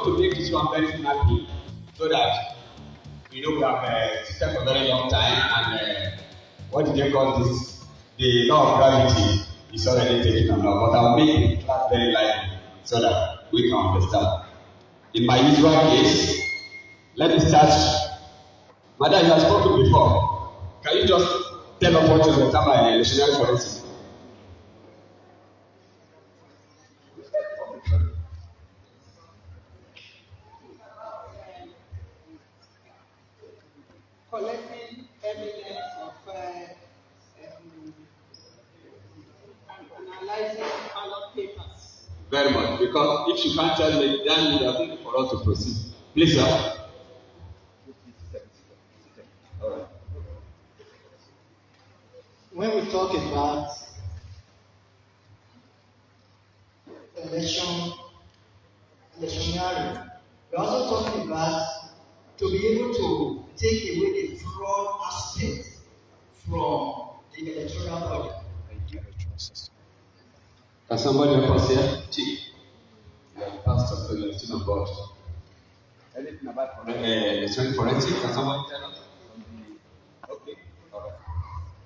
to make this one very snappy so that we have system for a very long time and what did they call this? The law of gravity is already taken on now, but I'll make the class very lively so that we can understand. In my usual case, let me start. Madam, you have spoken before. Can you just tell us what you understand by electioneering forensics? Collecting evidence of analyzing ballot papers. Very much, because if you can't tell me, then we are going for us to proceed. Please, sir. All right. When we talk about electioneering, we're also talking about to be able to take away the fraud aspect from the electoral body. Can somebody help us here? Chief. You are the pastor, so you are still on board. Anything about electronic forensics? Can somebody tell us? Okay. All right.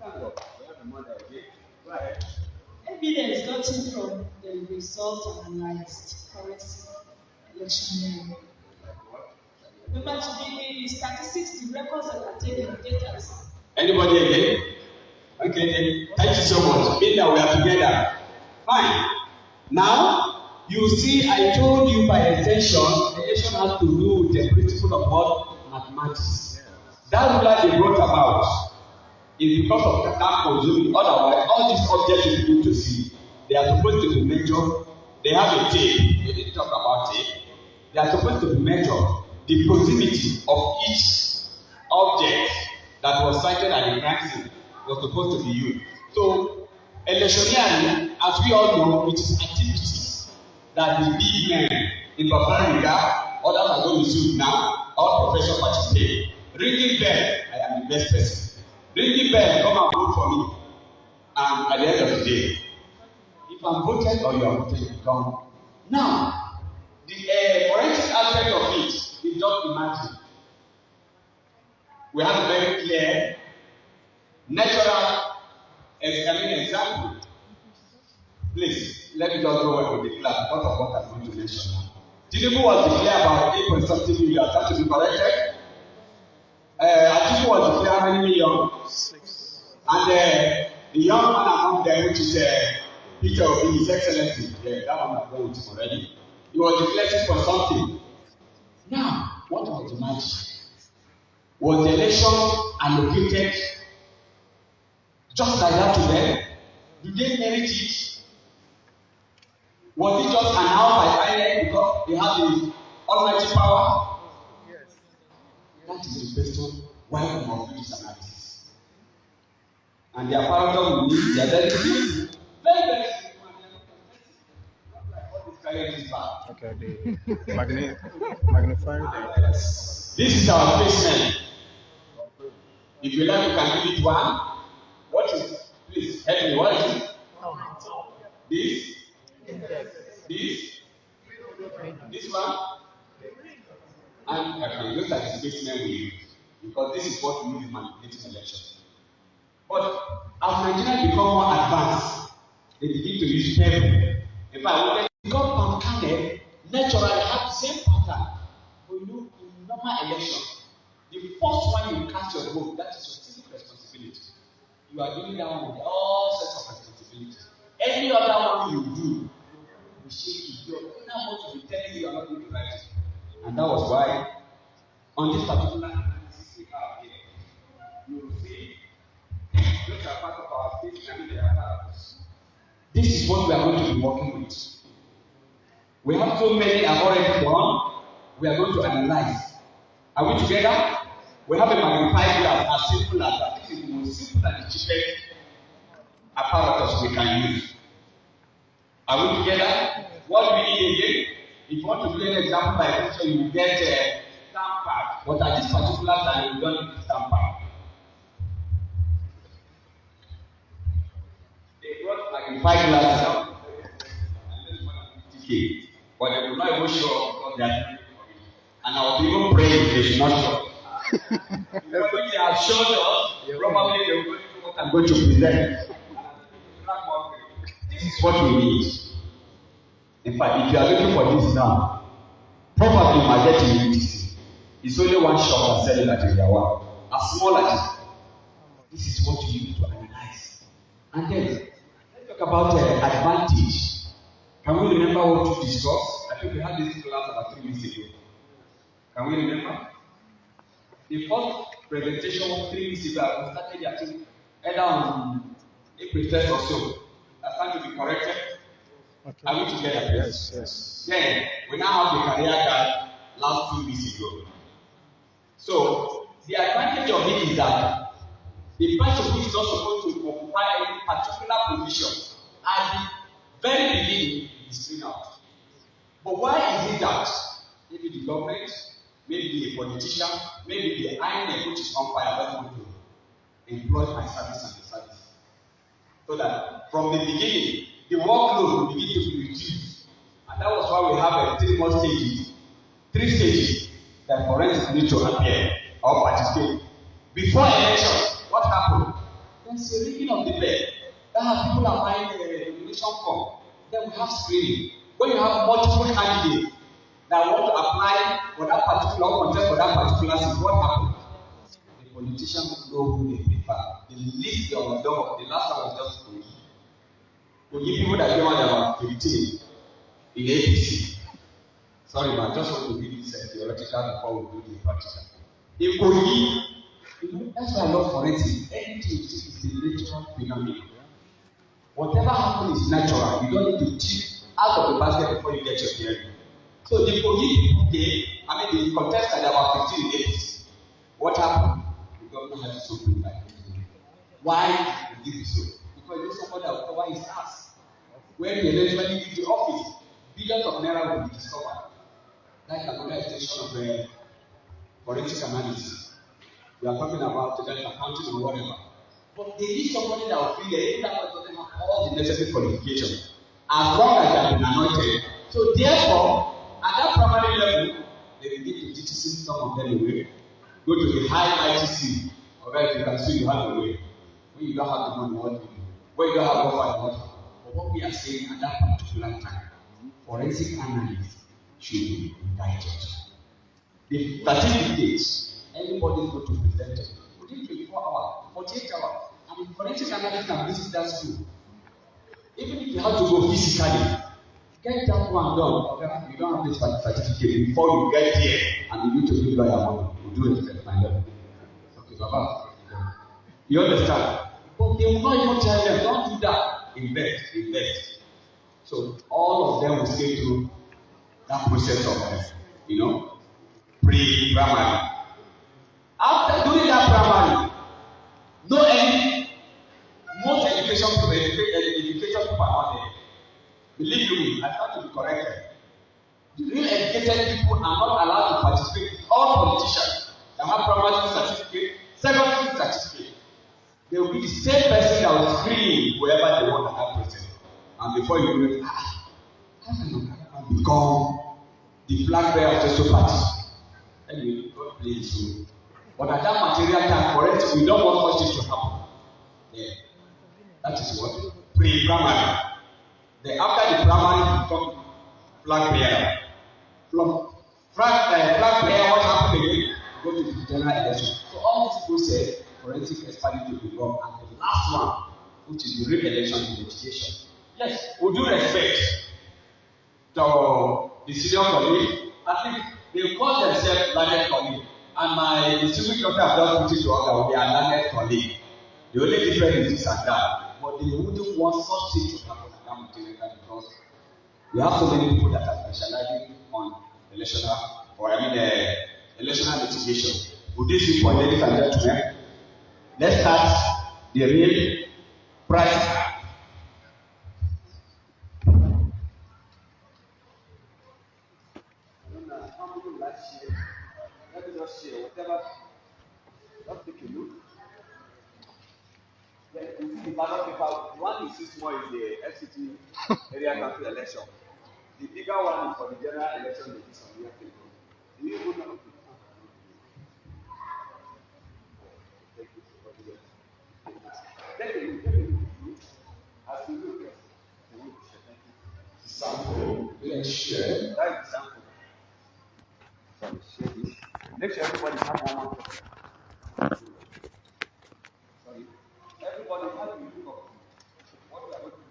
Thank God. We have the money again. Go ahead. Evidence gotten from the results analyzed forensic electioneering. Remember to give me the statistics, the records that are taken, the data. Anybody again? Okay, then. Thank you so much. Mean that we are together. Fine. Now, you see, I told you by extension, election has to do with the principle of what? Mathematics. That rule they brought about is because of that consuming. Otherwise, all these objects you need to see, they are supposed to be measured. They have a tape. They didn't talk about it. They are supposed to be measured. The proximity of each object that was cited at the crime scene was supposed to be used. So, electioneering, as we all know, it is activities that the big men in Babariga, others are going to sue now, all professionals participate. Ringing bell, I am the best person. Ringing bell, come and vote for me. And at the end of the day, if I'm voted or you are voted, you come. Now, the forensic aspect of it, is just imagine. We have a very clear, natural, example. Please, let me just go with the class because of what I'm going to mention now. Tinubu was declared about 8.something million. That should be corrected. Atiku was declared how many million? 6. And the young man among them, which is Peter Obi, His Excellency, that one I've gone with him already. He was declared for something. Now, what was the magic? Was the election allocated just like that to them? Do they merit it? Was it just announced by INEC because they have the almighty power? Yes. That is the question why we must do this analysis. And the apparatus will need their very simple. Very, very simple. Not like all this carrying this back. Okay, the magnifying the. This is our basement. If you like, you can give it one. What is? Please help me. What is it? This. This one. And I can look at the basement we use because this is what we use in manipulating elections. But as Nigerians become more advanced, they begin to use paper. In fact, when they got palm-canded, naturally have the same pattern. But you know, in normal election, the first one you cast your vote, that is your civic responsibility. You are doing that one with all sorts of responsibilities. Any other one you do, you shake it. Your owner wants to be telling you are not going to write it. And that was why, on this particular analysis we have here, you will see, those are part of our state and they are apparatus. This is what we are going to be working with. We have so many I've already done. We are going to analyze. Are we together? We have a magnified glass as simple as that. This is the most simple and the cheapest apparatus we can use. Are we together? What do we need again? If you want to do an example by picture, you will get a stamp pad. But at this particular time, you don't need stamp pad. They brought magnified glasses out and then more than 50K. But they will not even show because they are they should not show. When they have showed us, probably they will know what I'm going to present. This is what we need. In fact, if you are looking for this now, probably you might get to UTC. It's only one shop that's selling that area one. As small as it. This is what you need to analyze. And then, let's talk about advantage. Can we remember what we discussed? I think we had this class about 3 weeks ago. Can we remember? The first presentation was 3 weeks ago. We started, I think, either on April 1st or so. That's time to be corrected. Okay. Are we together? Yes, yes. Then, we now have the career guide last 2 weeks ago. So, the advantage of it is that the person who is not supposed to occupy any particular position at the very beginning is screened out. But why is it that maybe the government, maybe the politician, maybe the INEC which is on fire doesn't want to employ my service and the service? So that from the beginning, the workload will begin to be reduced. And that was why we have 3 more stages, 3 stages that forensics need to appear or participate. Before election, what happened? There's a ringing of the bell. That has people are buying the nomination form. Then we have screening. When you have multiple candidates that want to apply for that particular contest for that particular seat, what happens? The politicians know who they prefer. The list of the last one was just Kogi. Kogi people that came out about 15 in APC. Sorry, but I just want to give this theoretical before we do the practical. In Kogi, that's why I love forensics. Anything you see is a natural phenomenon. Whatever happens is natural. You don't need to cheat out of the basket before you get your theory. So the Kogi people came, the contestant about 15 days. What happened? The governor had to something like this. Why did it so? Because there's somebody that will cover his ass. When they eventually leave the office, billions of naira will be discovered. Like another extension of forensic analysis. We are talking about the accounting or whatever. But they need somebody that will feel that even that doesn't have all the necessary qualifications. As long as they have been anointed. So therefore, at that primary level, they will need to teach some of them away. Go to the high ITC, or if you can see you have a way. When you don't have the money, what do you do? When you don't have offer, what do you do? But what we are saying at that particular time, forensic analysts should be indicted. The certificates, anybody is going to present it within 24 hours, 48 hours. And the forensic analyst can visit that school. Even if you have to go physically, get that one done. You don't have this certificate before you get here and you need to give lawyer money. You do it at my level. Okay, Baba. You understand? But they will not even tell them, don't do that. Invest. So all of them will stay through that process of, pre-primary. After doing that primary, most education people are not there. Believe you me, I try to be corrected. The real educated people are not allowed to participate. All politicians that have primary certificate, secondary certificate, they will be the same person that will screen whoever they want at that process. And before you do it, how can you become the flag bearer of the party? Anyway, God bless you. But at that material time, correct, we don't want such things to happen. Yeah. That is what? Pre-primary. Then after the primary, you become flag bearer. From flag bearer, what happened again? Go to the general election. So all this process, forensic expert to be wrong. And the last one, which is the real election investigation. Yes, we do respect to the senior colleague. I think they call themselves learned colleague. And my distinguished doctor have just put it to us that we are learned colleague. The only difference is this and that. But they wouldn't want such things to happen at that material because we have so many people that are specializing on electional litigation. With this report, ladies and gentlemen, let's start the real practical. Let me just share whatever. Let's take a look. The ballot paper, the one you see small is the FCT area council election. The bigger one is for the general election division. Do you even know? Let's share. That is sample. Sorry, share this. Make sure everybody has one. Sorry. Everybody has to look up. What we are going to do.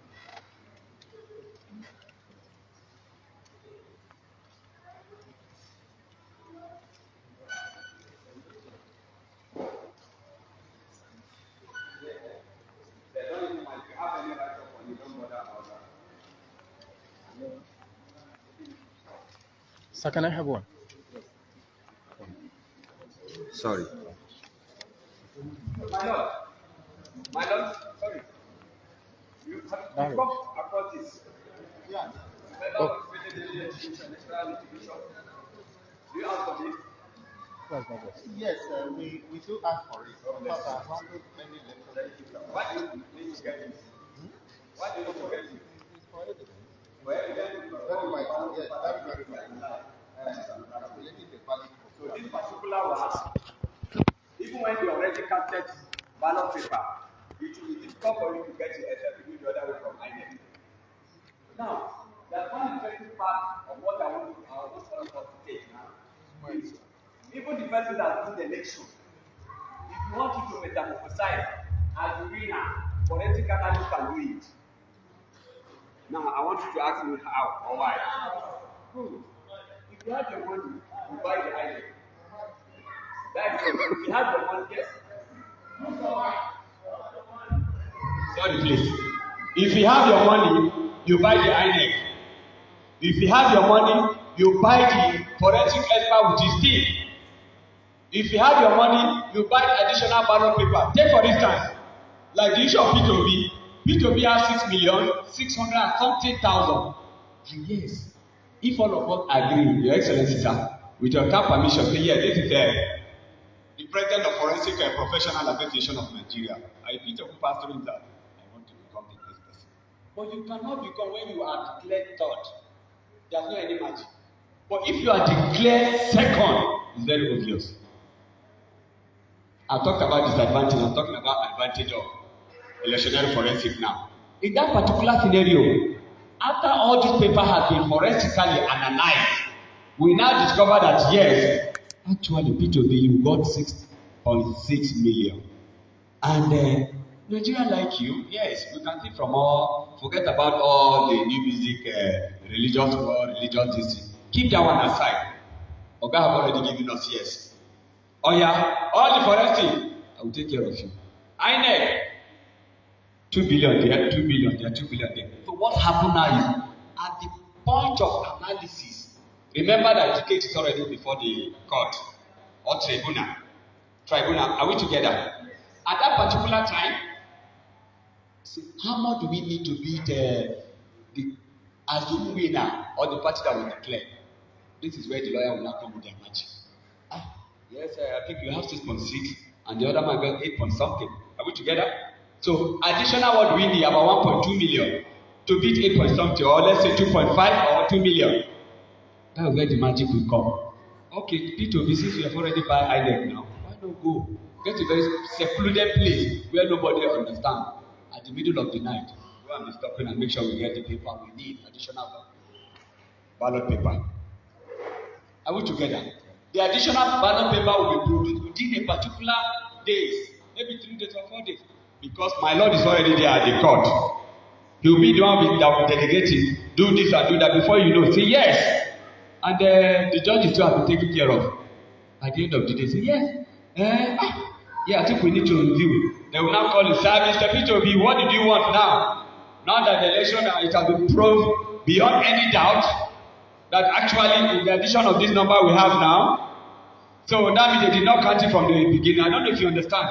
They don't even mind. If you have any right up on you, don't bother about that. Sir, can I have one? Sorry. My lord, sorry. You have to come across this. Yeah. Oh. Do you ask for this? Yes, we do ask for it. Because I handled many lectures. Why do you get this? Why do you forget it? For evidence. For evidence? Very vital, yes, very vital. Calculating the value. So this particular one, even when you already counted ballot paper, it is tough for you to get it except you do the other way from INEC. Now, there's one interesting part of what I want to take now. Even the person that did the election, if you want you to metamorphosize as a winner, forensic analyst can do it. Now, I want you to ask me how or why. Good. If you have your money, you buy the INEC. That's it. If you have your money, yes. Sorry, please. If you have your money, you buy the INEC. If you have your money, you buy the forensic expert with his team. If you have your money, you buy additional ballot paper. Take for instance, like the issue of P2B. P2B has 6,600,000. And yes, if all of us agree, Your Excellency, sir, with your kind permission, say, yeah, this is the President of Forensic Professional Association of Nigeria. I Peter who passed through that. I want to become the next person. But you cannot become when you are declared third. There's no any magic. But if you are declared second, it's very obvious. I talked about disadvantage. I'm talking about advantage of electioneering forensic now. In that particular scenario, after all this paper has been forensically analyzed, we now discover that yes, actually P2B you got 6.6 million. And Nigeria like you, yes, we can see from all, forget about all the new music, religious war, religious this. Keep that one aside. Oga have already given us yes. Oh yeah, all the forensic, I will take care of you. INEC, 2 billion there, 2 billion there, 2 billion there. So what happened now is, at the point of analysis, remember that the case is already before the court or tribunal. Are we together? At that particular time, how much do we need to beat the assumed winner or the party that will declare? This is where the lawyer will now come with their magic. Yes, I think you have 6.6 and the other man got 8 point something. Are we together? So additional what we need about 1.2 million to beat 8 point something, or let's say 2.5 or 2 million. That is where the magic will come. Okay, P2B, since you have already buy INEC now, why not go? Get a very secluded place where nobody understands. At the middle of the night, go and be stopping and make sure we get the paper we need, additional ballot paper. Are we together? The additional ballot paper will be produced within a particular days, maybe 3 days or 4 days, because my Lord is already there at the court. He will be the one that will delegate it, do this and do that before you know, say yes. And the judge is still have to take care of. At the end of the day, say yes. Yeah, I think we need to review. They will now call you, sir, Mr. P2B, what did you want now? Now that the election it has been proved beyond any doubt that actually in the addition of this number we have now, so that means they did not count it from the beginning. I don't know if you understand.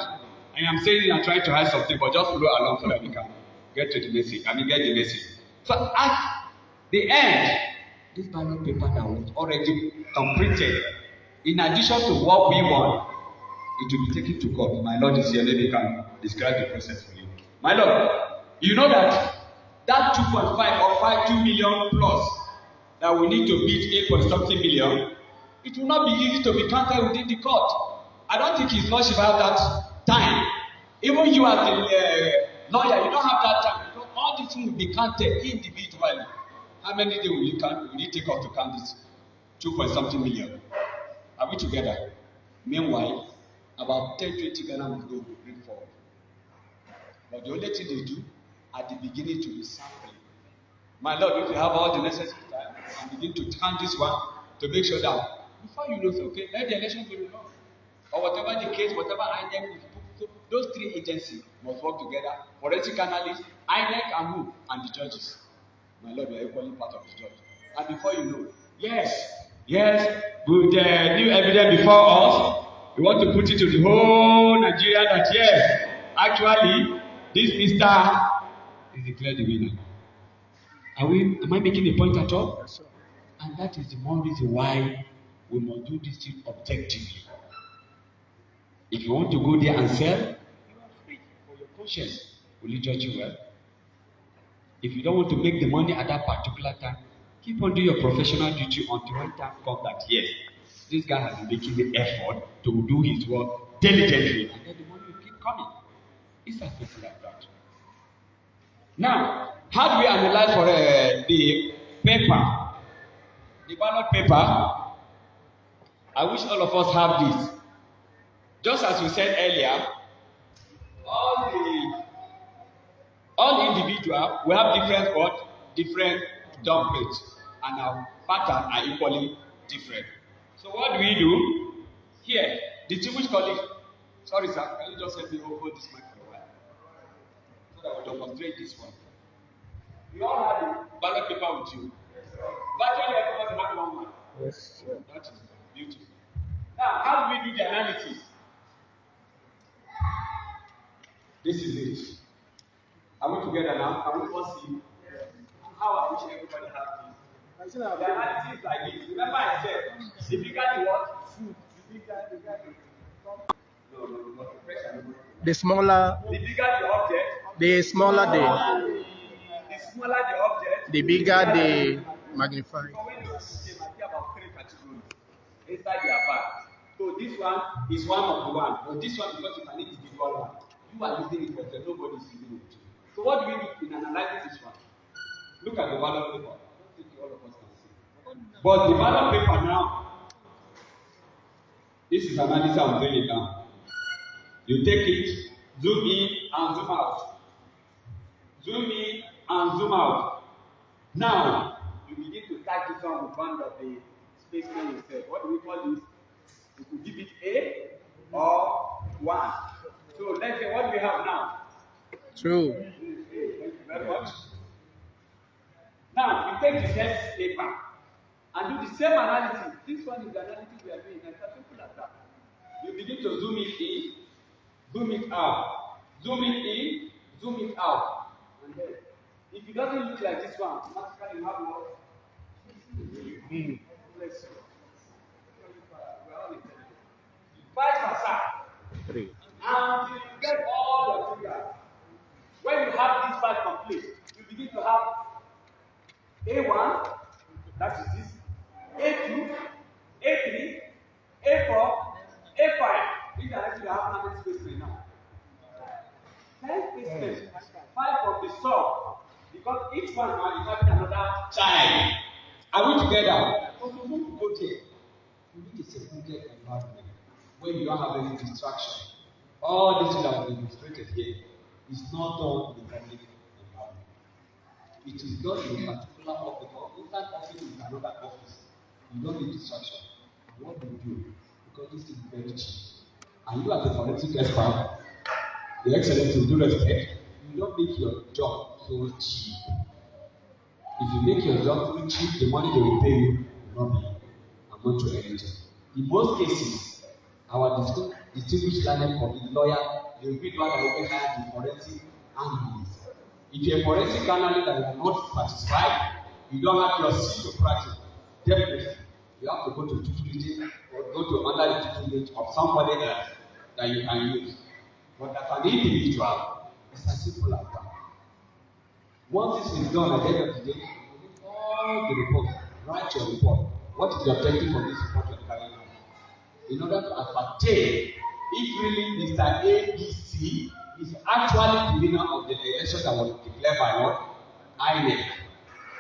I am saying I'm trying to hide something, but just follow along so that we can get to the message. Get the message. So at the end, this ballot paper that was already completed, in addition to what we want, it will be taken to court. My Lord is here, maybe can describe the process for you. My Lord, you know that 2.5 or 2 million plus that we need to beat 8 point something million, it will not be easy to be counted within the court. I don't think it's much about that time. Even you as the lawyer, you don't have that time. All these things will be counted individually. How many days will you take off to count this 2.something million? Are we together? Meanwhile, about 10-20 Ghana must go bring forward. But the only thing they do at the beginning to be sampling. My Lord, if you have all the necessary time and begin to count this one to make sure that before you know, okay, let the election go on. Or whatever the case, whatever INEC, so those three agencies must work together. Forensic analysts, INEC and who? And the judges. My Lord, we are equally part of the judge. And before you know, yes, with the new evidence before us, we want to put it to the whole Nigeria that yes, actually, this Mr. is declared the winner. Am I making a point at all? Yes, sir. And that is the more reason why we must do this thing objectively. If you want to go there and sell, you are free for your conscience. Will you judge you well? If you don't want to make the money at that particular time, keep on doing your professional duty until one time comes that yes, this guy has been making the effort to do his work diligently, and then the money will keep coming. It's as simple like that. Now, how do we analyze for the paper, the ballot paper? I wish all of us have this. Just as we said earlier, all individuals will have different dump rates, and our patterns are equally different. So what do we do? Here, distinguished colleague. Sorry, sir, can you just help me hold this mic for a while? So that we demonstrate this one. You all have the ballot paper with you. Virtually everybody have one. Yes, sir. That is beautiful. Now, how do we do the analysis? This is it. Are we together now? Can we all see? How I wish everybody have this. The analysis is like this. Remember I said, the bigger the what? Food. The bigger the The smaller, The bigger the object, the smaller the smaller the object, the bigger the magnifier. So when you see them, I think about 3 categories inside their bag. So this one is one of the one. But this one, because it's an individual one, you are using it for nobody is using it. So what do we do in analyzing this one? Look at the ballot paper. I don't think all of us can see. But the ballot paper now, this is analysis I'm doing it now. You take it, zoom in and zoom out. Zoom in and zoom out. Now, you begin to tag this one with one of the spacemen yourself. What do we call this? You could give it A or 1. So let's say what do we have now? True. Thank you very much. Now, we take the next paper and do the same analysis. This one is the analysis we are doing. It's as simple as that. You begin to zoom it in, zoom it out, zoom it in, zoom it out. And then, if it doesn't look like this one, automatically you have what? Let's see. We're all intelligent. Vice versa. 3. And you get all your figures. When you have this part complete, you begin to have A1, that is this, A2, A3, A4, A5. These are actually have how many spaces now? 10 spaces. 5 of the sub. Because each one now is having another child. Are we together? But you want to go there. You need a secluded environment where you don't have any distraction. All this that was demonstrated here is not done in the public environment. It is done in a particular office, or inside office is another office. You don't need distraction. And what do you do? Because this is very cheap. And you as a forensic expert, your excellency with due respect, you don't make your job so cheap. If you make your job too cheap, the money they will pay you will not be amount to anything. In most cases, our distinguished learned lawyer, they will be the one that will hire the forensic analyst. If you're a forensic analyst that you are not satisfied, you don't have your seat to practice. Definitely, you have to go to tutelage or go to under the tutelage of somebody else that you can use. But as an individual, it's as simple as that. Once this is done at the end of the day, you need all the reports. Write your report. What is the objective of this report you're carrying out? In order to ascertain if really Mr. ABC is actually the winner of the election that was declared by what? INEC.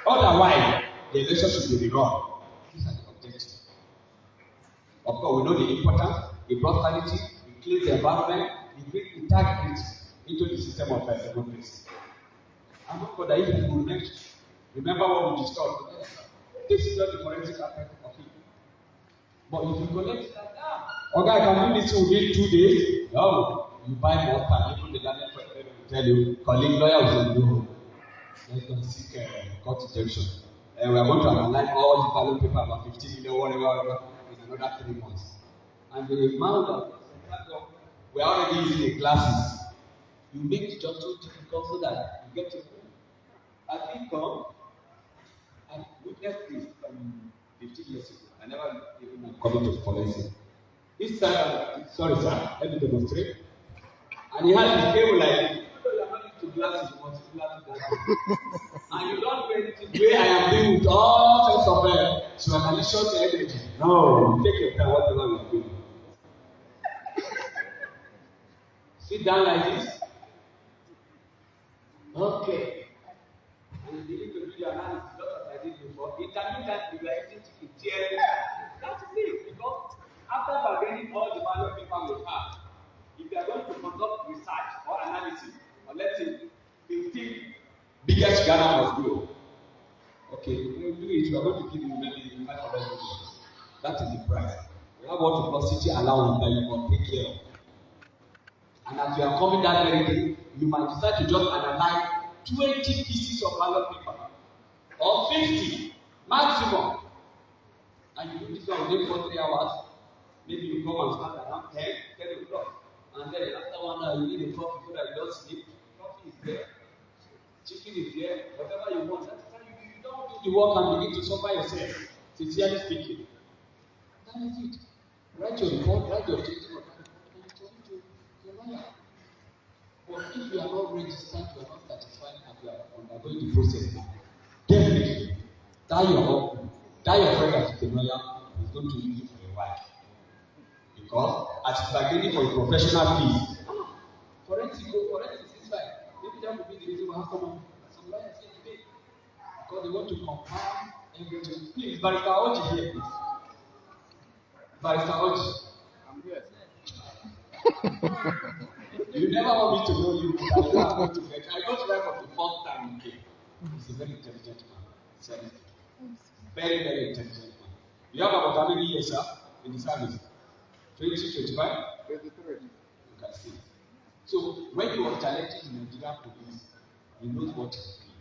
Otherwise, the election should be rerun. These are the objectives. Of course, we know the importance, it brought quality, it cleans the environment, it brings integrity into the system of democracy. I'm not sure that if you will remember what we discussed. This is not the forensic aspect of it. But if you collect that, okay, I can do this within 2 days. No, you buy more time. Even the learning president will tell you, colleague lawyer will say, no, let's not seek court injunction. And we are going to analyze all the ballot paper about 15 million, whatever, in another 3 months. And the amount of we are already using the classes. You make the job so difficult so that you get to know. I think I witnessed this 15 years ago. I never even coming to forensic. This sorry sir, let me demonstrate. And he has the cable like this. You are not into glasses, you want to glasses. And you don't do anything the way I am doing with all sorts of malicious energy. No, take your time, whatever you are doing. Sit down like this. Okay. And you need to do your analysis, not as I did before. Interview that you are able to theory. That's it. Because after bargaining all the ballot paper we have, if you are going to conduct research or analysis, or let's say 15 biggest Ghana must go. Okay, we will do it. We are going to give you maybe 500 million. That is the price. We have what to call city allowance that you must take care of. And as you are coming that very day, you might decide to just analyze 20 pieces of ballot paper or 50 maximum. And you do this one within 4 3 hours. Maybe you come and start around 10 o'clock. And then after 1 hour, you need a coffee so that you don't sleep. Coffee is there. Chicken is there. Whatever you want. That's why you don't do the work and begin to suffer yourself. Sincerely speaking. That is it. Write your report, write your objective of that report, and turn to your lawyer. But if you are not registered, you are not satisfied, and you are undergoing the process now, definitely, that your friend that is a lawyer is going to use you for a while. Because as you are getting for a professional fees, forensics is fine. Maybe that would be the reason why some lawyers say today. Because they want to compound everything. Please, Barrister Oji here, please. Barrister Oji. I'm here. You never want me to know you, but you are going to get. I got to learn for the first time in came. He's a very intelligent man. Very, very intelligent man. You have about how many years, sir, in the service? 20, 25? 23. You can see. So when you are challenging the Nigerian police, you know what is doing.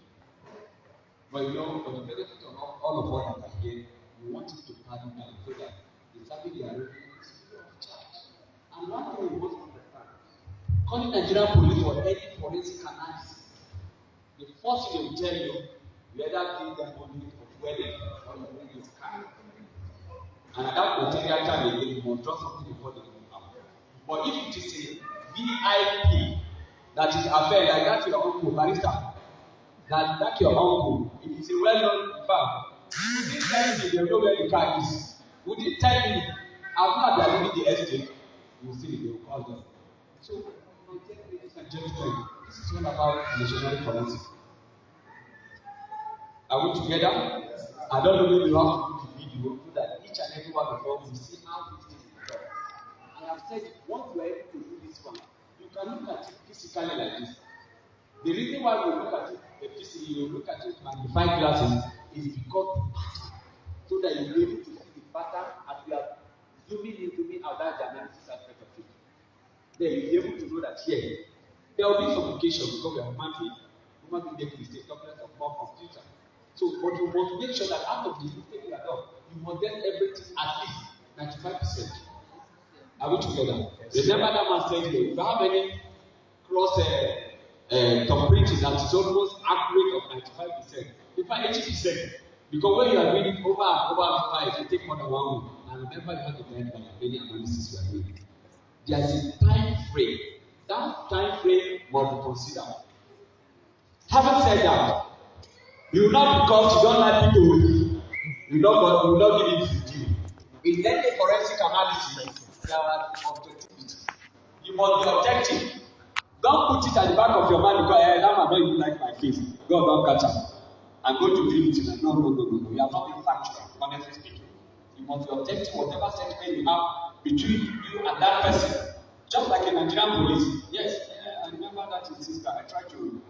But you know, for the benefit of all of us that are here, you want it to pardon them so that it's having their revenue of charge. And one thing we must understand, calling Nigerian police for any forensic analysis, the first thing they will tell you, you either give them money for fueling or you bring your car. And at that particular time again, you must draw something before they come out. But if it is a VIP that is affair like that your uncle, barrister, that your uncle, it is a well-known firm. Within 10 minutes, they know where the car is. Within 10 minutes, as long as they are leaving the estate, you will see they will call them. So, ladies and gentlemen, this is all about electioneering forensics. Are we together? I don't know whether you have to do the video so that each and every one of us will see how this thing is done. I have said, once you are able to do this one, you can look at it physically like this. The reason why we look at it physically, you look at it with magnified glasses, is because the pattern, so that you'll be able to see the pattern as we are zooming in, zooming out that analysis aspect of it. Then you'll be able to know that here, there will be some occasion because we are human being make mistakes, talking of more computer. So, but you must make sure that out of the mistake you have done, you must get everything at least 95%. Are we together? Remember that man said, if you have any cross completing that is almost accurate of 95%, in fact 80%, because when you are doing it over and over and over, it will take more than 1 week. And remember, you have to guide by many analysis you are doing. There is a time frame. That time frame must be considered. Having said that, you will not, because you don't like people, you will not give it to you. In any forensic analysis, there are objectivity. You must be objective. Don't put it at the back of your mind because that man don't even like my face. God don't catch him. I'm going to deal with you. No. You have not been factual, honestly speaking. You must be objective, whatever sentiment you have between you and that person. Just like in Nigerian police. Yes, I remember that in sister. I tried to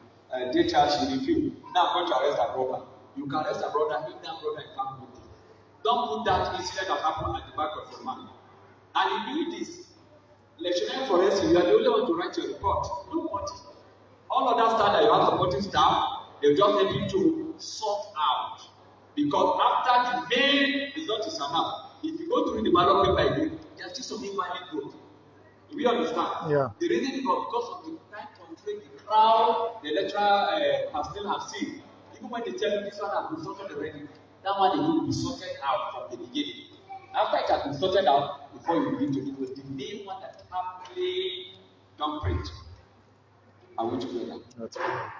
date her, she refused. Now I'm going to arrest her brother. You can arrest her brother if that brother is found guilty. Don't put that incident that happened at the back of your mind. And if you do this, electioneering forensics, you are the only one to write your report. Nobody. All other staff that you have supporting staff, they'll just help you to sort out. Because after the main result is announced, if you go through the ballot paper again, there's still some invalid vote. Do we understand? Yeah. The reason is because of the time constraint the crowd, the electoral personnel have seen. Even when they tell you this one has been sorted already, that one they will be sorted out from the beginning. After it has been sorted out, before you begin to do it, was the main one that happily don't print. Are we together? That's right.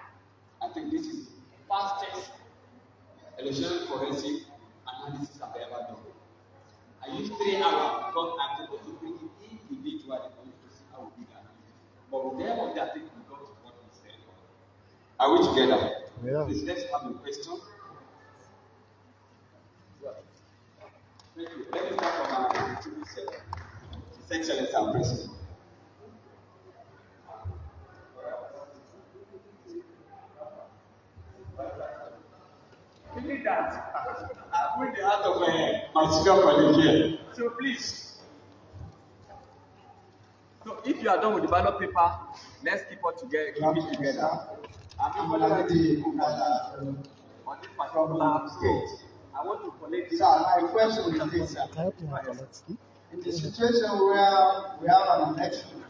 I think this is the fastest electioneering forensic analysis I've ever done. I used 3 hours because I'm supposed to bring it individually for you to see how we do the analysis. But with them, I think we got to what we said. Are we together? Yeah. Please, let's have a question. Thank you. Let me start from our His Excellency, our President. You need that. I put the heart of my senior colleague here. So please. So if you are done with the ballot paper, let's keep it together. I'm going to On this particular state, I want to collect this. Sir, my question is this, sir. In the situation where we have an election,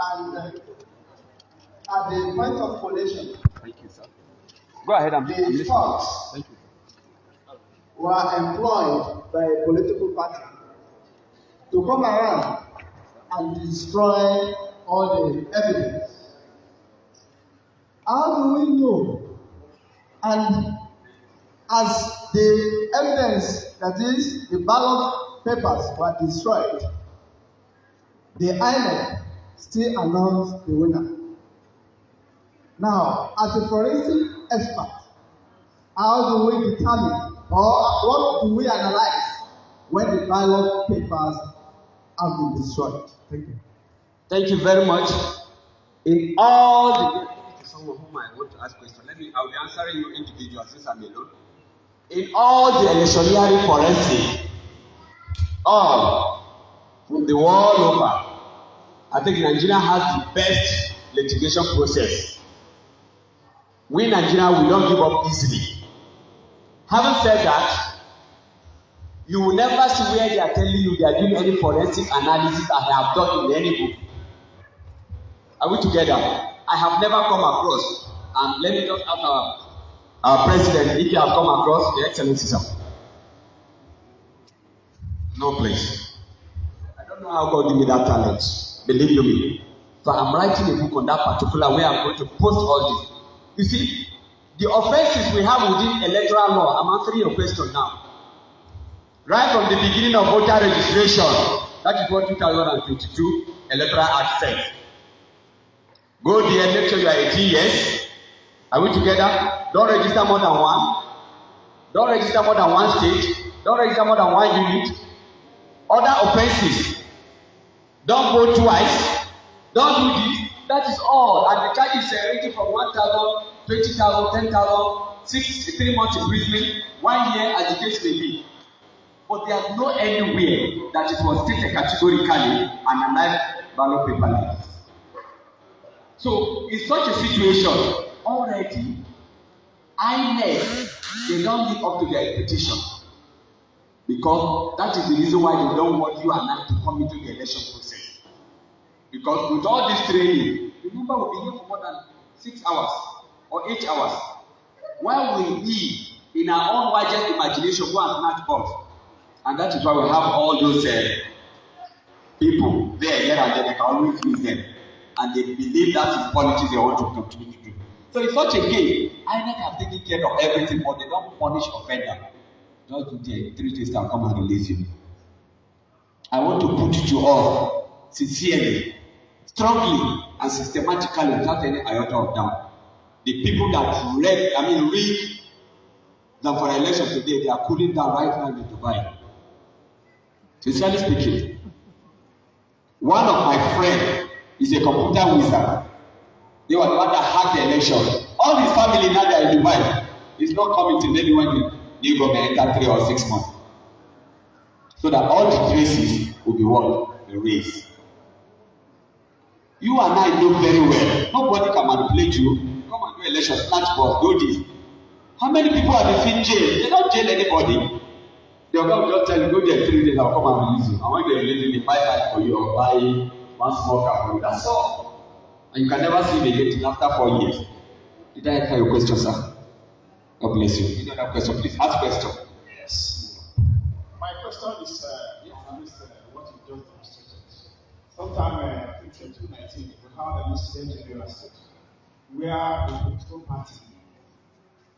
and at the point of collation, Thank you, sir. Go ahead, I'm the listening. thugs Thank you. were employed by a political party to come around and destroy all the evidence. How do we know? And as the evidence, that is, the ballot papers were destroyed, the INEC still announced the winner. Now, as a forensic expert, how do we determine, or what do we analyze when the ballot papers have been destroyed? Thank you. Thank you very much. In all the someone whom I want to ask questions, I'll be answering you individually since I'm alone. In all the electioneering forensic, all from the world over, I think Nigeria has the best litigation process. We Nigeria will not give up easily. Having said that, you will never see where they are telling you they are doing any forensic analysis as I have done in any book. Are we together? I have never come across, and let me just ask our president if you have come across the excellency, sir. No place. I don't know how God gave me that talent. Believe you me. So I'm writing a book on that particular way I'm going to post all this. You see, the offenses we have within electoral law, I'm answering your question now. Right from the beginning of voter registration, that is what 2022 Electoral Act says. Go there, make sure you are 18 years. Are we together? Don't register more than one. Don't register more than one state. Don't register more than one unit. Other offenses. Don't vote twice. Don't do this. That is all. And the charge is ranging from 1,000, 20,000, 10,000, 63 months imprisonment, 1 year, as the case may be. But there is no anywhere that it was stated categorically and analyzed ballot paper like this. So, in such a situation, already, INEC, they don't live up to their expectation. Because that is the reason why they don't want you and I to come into the election process. Because with all this training, remember we'll be here for more than 6 hours or 8 hours. While we in our own widest imagination go and snatch balls. And that is why we have all those people there, here and there, they can always use them. And they believe that is politics they want to continue to do. So in such a game, INEC have taken care of everything, but they don't punish offender. Just do the 3 days and come and release you. I want to put it to all sincerely, strongly, and systematically without any iota of doubt. The people that rig them for election today, they are cooling down right now in Dubai. Sincerely speaking, one of my friends is a computer wizard. They were the one that hacked the election. All his family now they are in Dubai. He's not coming to maybe when the new government enter 3 or 6 months. So that all the traces will be what? Erased. You and I know very well. Nobody can manipulate you. Come and do election, snatch boss, do this. How many people have been in jail? They don't jail anybody. They'll come just tell you, go there 3 days, I'll come and release you. And when they release you, they buy bike for you or buy one small car for you. That's all. And you can never see him again till after 4 years. Did I answer your question, sir? God bless you. You know that question, please. Ask question. Yes. My question is what you just demonstrated. Sometime in 2019, we had an incident in Yoruba State where a political party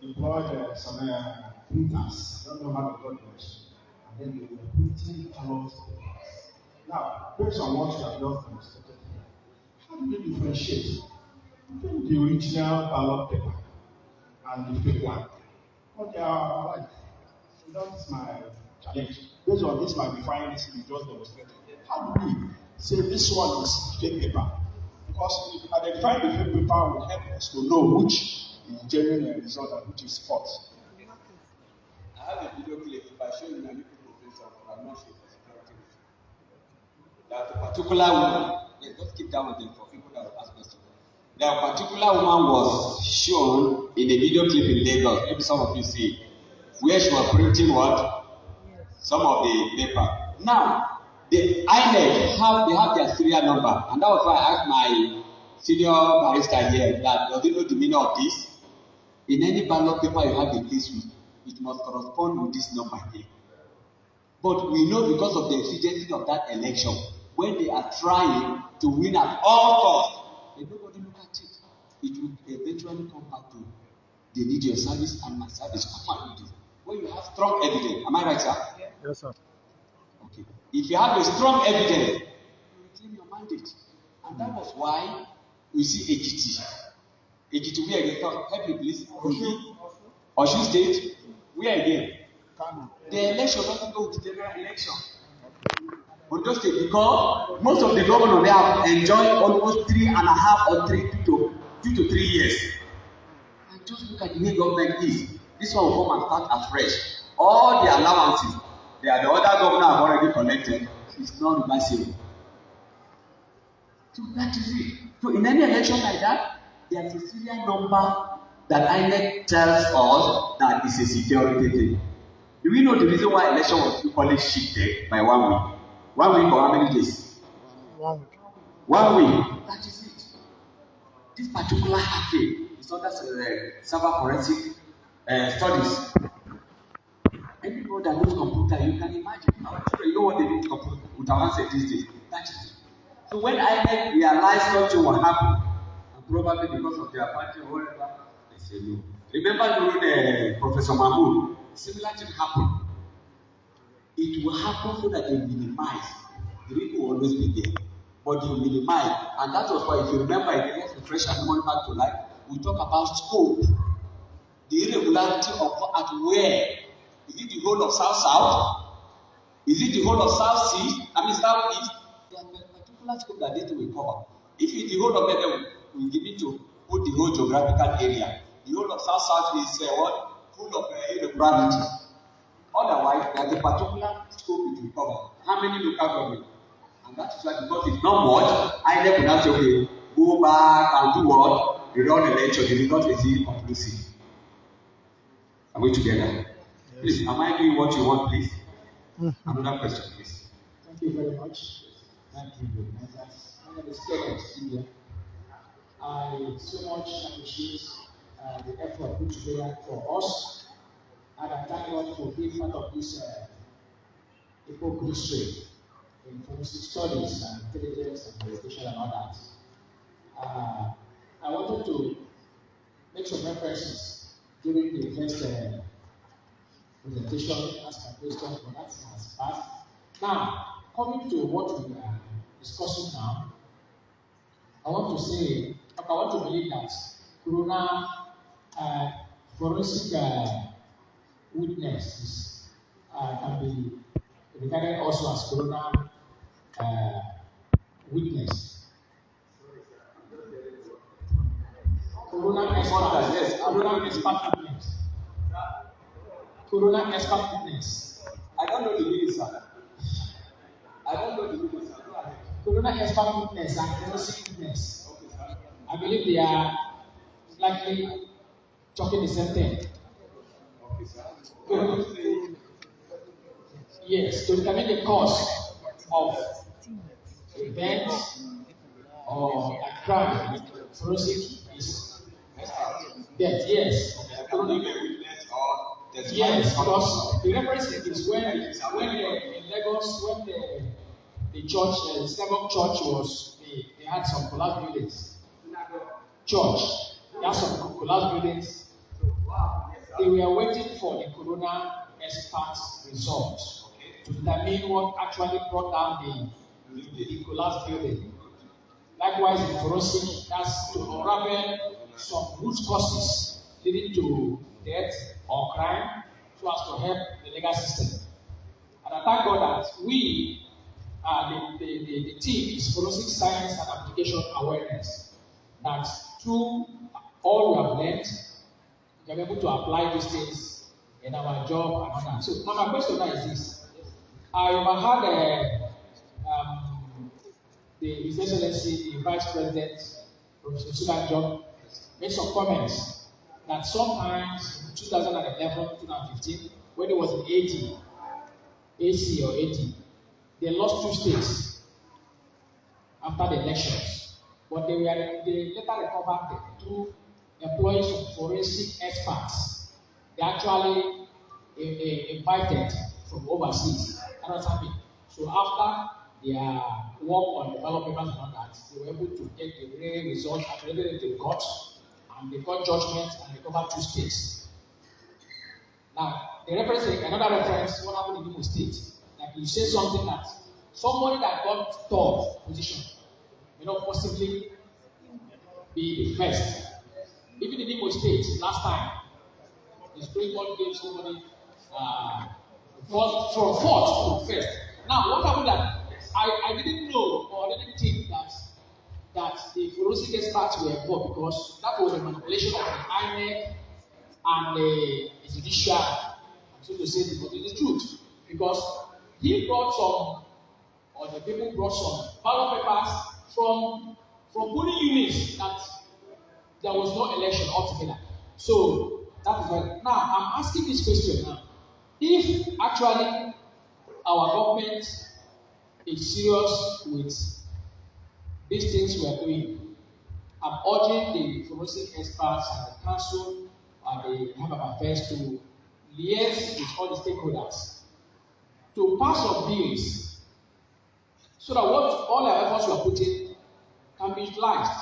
employed some printers. I don't know how they got it. And then they were printing ballot papers. Now, based on what you have just demonstrated here, how do you differentiate between the original ballot paper and the fake one? What they are like? So that's my challenge. Based on this, my findings you just demonstrated. How do we say this one is fake paper? Because identifying the fake paper will help us to know which is genuine result and which is false. I have a video clip. If I show you, many people will say, I'm not sure for security reasons. That a particular woman, just keep that with them for people that will ask questions. That a particular woman was shown in a video clip in Lagos. Maybe some of you see, where she was printing what? Some of the paper. Now, the INEC have their serial number, and that was why I asked my senior barrister here that does he know the meaning of this? In any ballot paper you have a case with, it must correspond with this number here. But we know because of the exigency of that election, when they are trying to win at all costs, if nobody look at it, it will eventually come back to they need your service and my service. Come and do this. When you have strong evidence, am I right, sir? Yes, sir. Okay. If you have a strong evidence, you retain your mandate. And that was why we see AGT. AGT, where again? Help me, please. Osun State, where again? The election doesn't go with the general election. Ondo State, because most of the governors they have enjoyed almost 3.5 or 2 to 3 years. And just look at the way government is. This one will come and start afresh. All the allowances the other governor have already collected is not reversible. So that is it. So in any election like that, there is a serial number that INEC tells us that is a security thing. Do we know the reason why election was equally shifted by 1 week? 1 week or how many days? 1 week. 1 week. That is it. This particular hacking is under cyber forensic studies. Anybody that knows computer, you can imagine. You know what they need computer with advanced these days. That is it. So when INEC realized something will happen, and probably because of their party or whatever, they say no. Remember during Professor Mahmoud, similar thing happened. It will happen so that they minimize. The people will always be there, but they will minimize. And that was why, if you remember, in the refresh and coming back to life, we talk about scope, the irregularity of at where. Is it the whole of South-South? Is it the whole of South-East? South-East? There are particular scope that data will cover. If it's the whole of it, we need to put the whole geographical area. The whole of South-South is full of irregularity. Otherwise, there's a particular scope it will cover. How many local government? And that is why, because it's not much, I never will not say, okay, go back and do what? Rerun the election. The result is conclusive. Are we together? Please, am I doing what you want, please? Another question, please. Thank you very much. Thank you very much. My name is Kevin. I so much appreciate the effort put together for us, and I thank God for being part of this hypocrisy in forensic studies and intelligence and investigation and all that. I wanted to make some references during the first presentation, ask my question, but that has passed. Now, coming to what we are discussing now, I want to believe that Corona forensic witnesses can be regarded also as corona witness. Corona expert, yes, corona expert witness. Corona expert witness. I don't know the meaning, sir. I don't know the meaning, sir. Go ahead. Corona expert witness and forensic witness. Okay, sir. I believe they are likely talking the same thing. Okay, sir. Yes, to determine the cause of event or a crime, forensic is death. Yes. Yes, because the reference is when in Lagos, when the church, the synagogue church was, they had some collapsed buildings. Church, they had some collapsed buildings. They were waiting for the corona expert's results to determine what actually brought down the collapsed building. Likewise, in forensic, that's to unravel some root causes leading to death or crime, so as to help the legal system. And I thank God that we, the team is forensic science and application awareness, that through all we have learned, we can be able to apply these things in our job and all that. So now my question now is this. I overheard His Excellency, the Vice President, Professor Sudan, made some comments that sometimes in 2011, 2015, when it was in 80, AC or 80, they lost 2 states after the elections. But they later recovered them through employees of forensic experts. They actually invited from overseas. So after their work on development and all that, they were able to get the real results and they got, and they got judgments and recovered 2 states. Now, another reference, what happened in Imo State, like you say something that somebody that got 3rd position may not possibly be the first. Even in Imo State, last time, the Supreme Court gave somebody from 4th to 1st. Now, what happened that I didn't know or I didn't think that the forensic experts were involved, because that was a manipulation of the INEC and the judiciary, so to say, but it is truth, because he brought some, or the people brought some ballot papers from polling units that there was no election altogether. So that is why. Now I'm asking this question now: if actually our government is serious with these things we are doing, I'm urging the forensic experts and the council and the Head of Affairs to liaise with all the stakeholders to pass some bills so that what all our efforts we are putting can be utilized.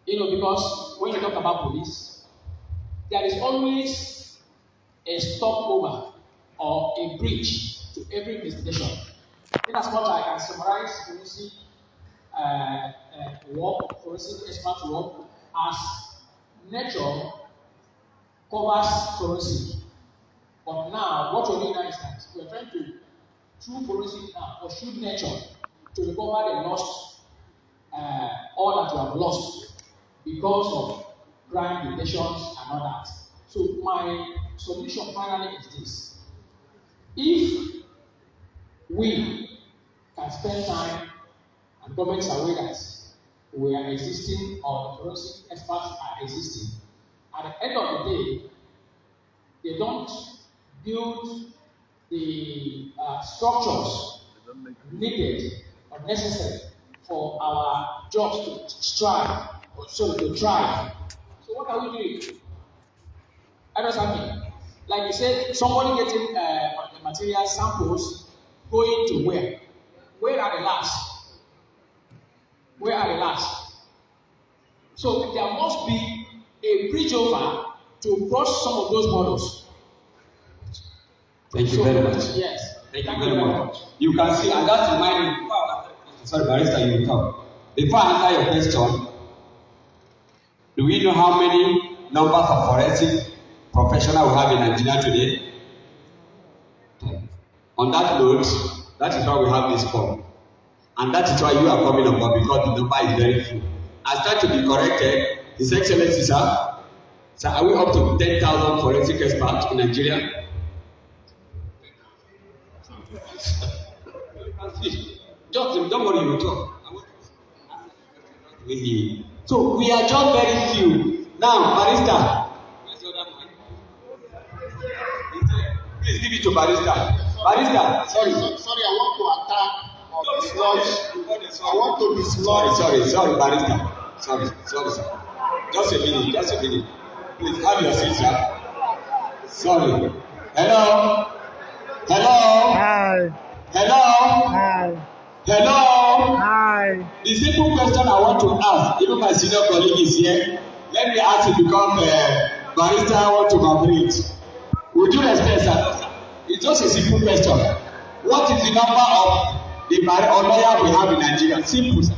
Because when you talk about police, there is always a stopover or a bridge to every investigation. In as much as I can summarize forensic work, forensic expert work, as nature covers forensic. But now, what we're doing now is that we're trying to, through forensic now, pursue nature to recover the lost, all that we have lost because of crime detections and all that. So my solution finally is this: if we can spend time and governments are aware that we are existing or the forensic experts are existing, at the end of the day, they don't build the structures needed or necessary for our jobs to strive or so to thrive. So what are we doing? Understand me? Like you said, somebody getting material samples going to where? Where are the labs? Where are the labs? So there must be a bridge over to cross some of those models. Thank you very much. Yes. Thank you very much. You can see, and that reminds me, sorry, Barrister, you will talk. Before I answer your question, Do we know how many numbers of forensic professionals we have in Nigeria today? 10. On that note, that is why we have this form. And that is why you are coming on board, because the number is very few. I start to be corrected. His Excellency, sir. So are we up to 10,000 forensic experts in Nigeria? Just don't worry, you will talk. So we are just very few. Now, Barrister. Please give it to Barrister. Barrister, sorry. Sorry, I want to attack or dislodge. I want to dislodge. Sorry, Barrister. Sorry, sir. Just a minute. Please have your seat, sir. Sorry. Hello. Hi. Hello. Hi. The simple question I want to ask, even my senior colleague is here. Let me ask you become Barrister want to moderate. Would you respect, sir? It's just a simple question. What is the number of the lawyer we have in Nigeria? Simple, sir.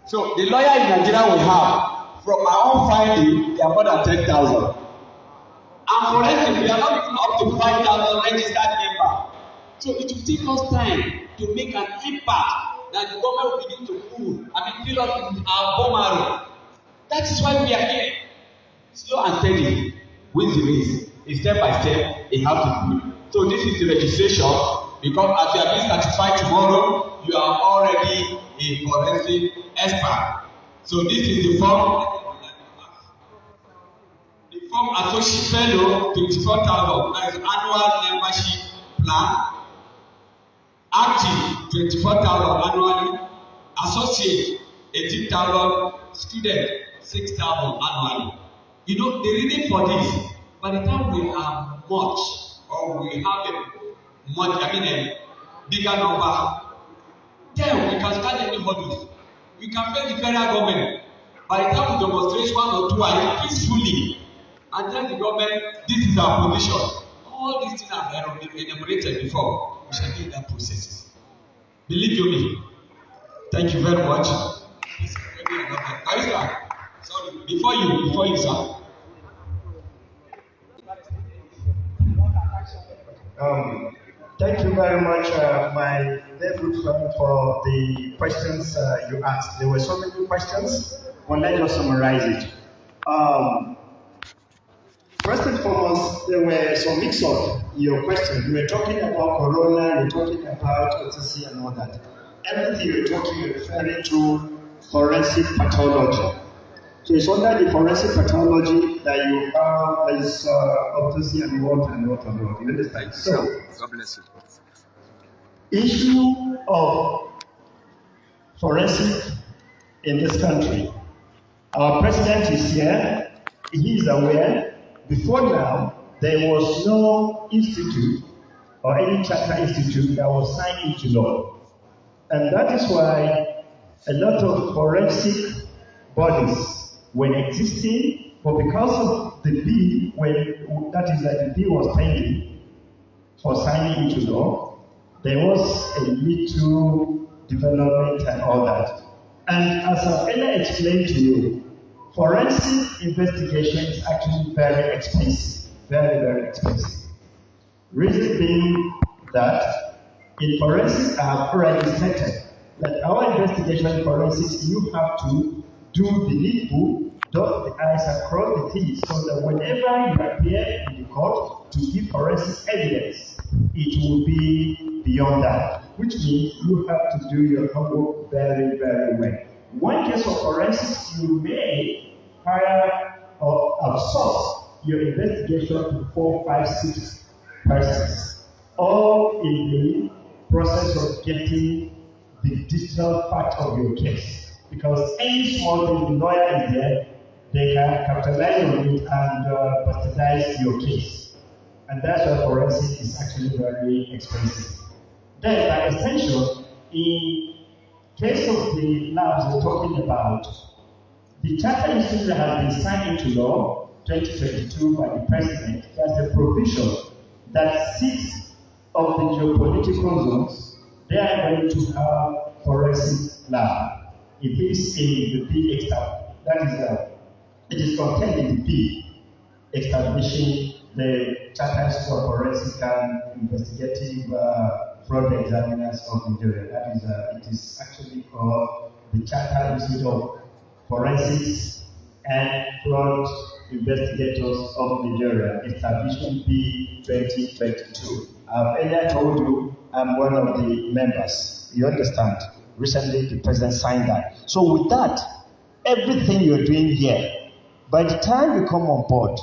So the lawyer in Nigeria we have, from my own finding, they are more than 10,000. And for instance, we are not even up to 5,000 registered members. So it will take us time to make an impact that the government will begin to fill us with our bone marrow. That is why we are here. Slow and steady wins the race. It's step by step, it has to do. So this is the registration, because as you are being certified tomorrow, you are already a forensic expert. So this is the form. The form associate fellow 24,000. That is annual membership plan. Active 24,000 annually. Associate 18,000. Student 6,000 annually. You know the reason for this. By the time we are much, or we have a bigger number, then we can start anybody. We can face the federal government. By the time we demonstrate one or two peacefully, and then the government, this is our position. All these things are enumerated before. We shall be in that process. Believe you me. Thank you very much. Barrister, sorry, before you, sir. Thank you very much, my very good friend, for the questions you asked. There were so many questions, but let's just summarize it. First and foremost, there were some mix-up in your questions. You were talking about corona, you were talking about OTC and all that. Everything you were talking, you're referring to forensic pathology. So it's under the forensic pathology that you have this autopsy and what. You understand? So, God bless you. Issue of forensic in this country. Our president is here. He is aware. Before now, there was no institute or any charter institute that was signed into law. And that is why a lot of forensic bodies were existing, but because of the bill, the bill was pending for signing into law, there was a little development and all that. And as I've earlier explained to you, forensic investigation is actually very expensive, very, very expensive. Reason being that in forensics, I have already stated that our investigation in forensics, you have to do the needful, dot the I's and cross the T's, so that whenever you appear in the court to give forensic evidence, it will be beyond that, which means you have to do your homework very, very well. One case of forensics, you may hire or outsource your investigation to 4, 5, 6 persons, all in the process of getting the digital part of your case. Because any small thing, the lawyer is there, they can capitalize on it and bastardize your case. And that's why forensic is actually very expensive. Then, by extension, in case of the labs we're talking about, the charter institute that has been signed into law 2022 by the president, there's a provision that 6 of the geopolitical zones, they are going to have forensic lab. It is in the bill it is contained in the bill establishing the Charter Institute of Forensic and Investigative Fraud Examiners of Nigeria. That is, it is actually called the Charter Institute of Forensics and Fraud Investigators of Nigeria, Establishment B 2022. I've earlier told you I'm one of the members. You understand? Recently, the president signed that. So with that, everything you're doing here, by the time you come on board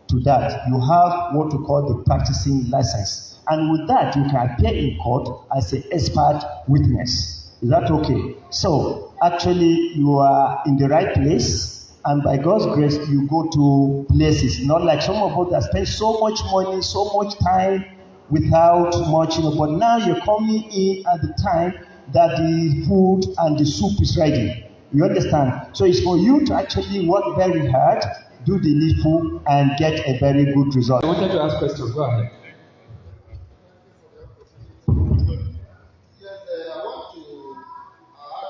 to that, you have what we call the practicing license. And with that, you can appear in court as an expert witness. Is that okay? So, actually, you are in the right place, and by God's grace, you go to places. Not like some of us that spend so much money, so much time without much, but now you're coming in at the time that the food and the soup is ready. You understand? So it's for you to actually work very hard, do the needful, and get a very good result. I wanted to ask questions. Go ahead. Yes, I want to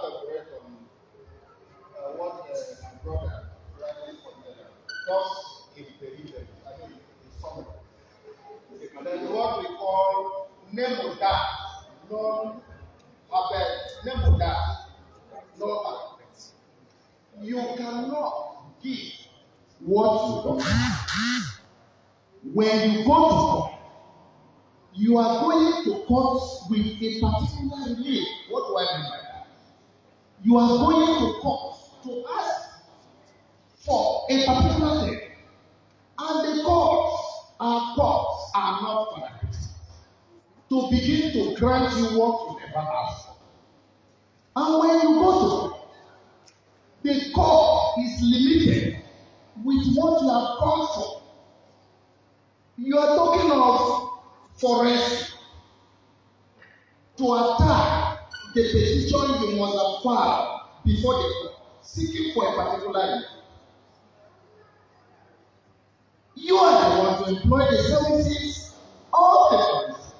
elaborate on what my brother Bradley just implemented. I think in summary. There's what we call nemoda, nemoda, no. You cannot give what you don't have. When you go to court, you are going to court with a particular relief. What do I mean by that? You are going to court to ask for a particular thing. And the courts are not fanatics to begin to grant you what you never asked for. And when you go to court, the court is limited with what you have gone for. You are talking of forensic to attack the petition you must have filed before the court, seeking for a particular reason. You are the one to employ the services of the police.